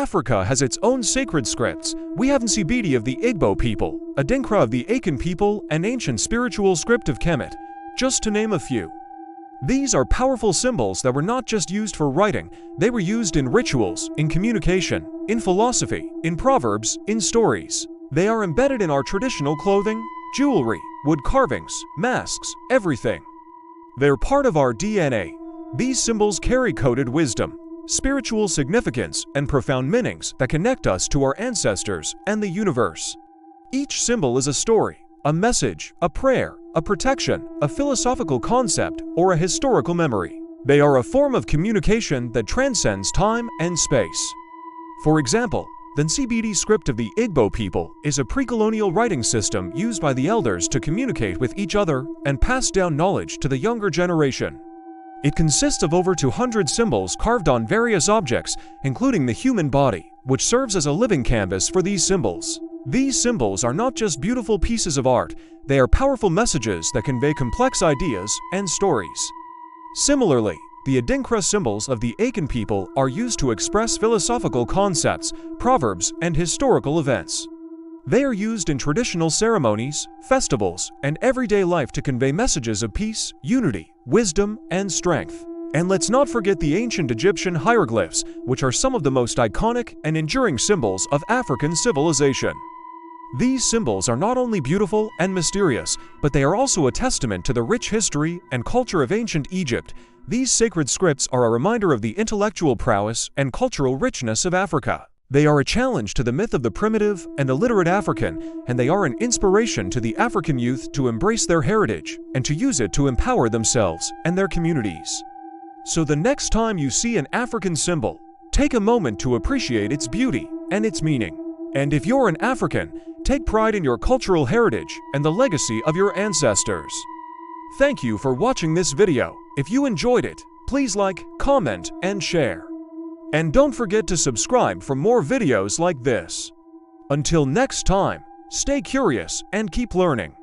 Africa has its own sacred scripts. We have Nsibidi of the Igbo people, Adinkra of the Akan people, and ancient spiritual script of Kemet, just to name a few. These are powerful symbols that were not just used for writing, they were used in rituals, in communication, in philosophy, in proverbs, in stories. They are embedded in our traditional clothing, jewelry, wood carvings, masks, everything. They're part of our DNA. These symbols carry coded wisdom, spiritual significance, and profound meanings that connect us to our ancestors and the universe. Each symbol is a story, a message, a prayer, a protection, a philosophical concept, or a historical memory. They are a form of communication that transcends time and space. For example, the Nsibidi script of the Igbo people is a pre-colonial writing system used by the elders to communicate with each other and pass down knowledge to the younger generation. It consists of over 200 symbols carved on various objects, including the human body, which serves as a living canvas for these symbols. These symbols are not just beautiful pieces of art, they are powerful messages that convey complex ideas and stories. Similarly, the Adinkra symbols of the Akan people are used to express philosophical concepts, proverbs, and historical events. They are used in traditional ceremonies, festivals, and everyday life to convey messages of peace, unity, wisdom, and strength. And let's not forget the ancient Egyptian hieroglyphs, which are some of the most iconic and enduring symbols of African civilization. These symbols are not only beautiful and mysterious, but they are also a testament to the rich history and culture of ancient Egypt. These sacred scripts are a reminder of the intellectual prowess and cultural richness of Africa. They are a challenge to the myth of the primitive and illiterate African, and they are an inspiration to the African youth to embrace their heritage and to use it to empower themselves and their communities. So the next time you see an African symbol, take a moment to appreciate its beauty and its meaning. And if you're an African, take pride in your cultural heritage and the legacy of your ancestors. Thank you for watching this video. If you enjoyed it, please like, comment, and share. And don't forget to subscribe for more videos like this. Until next time, stay curious and keep learning.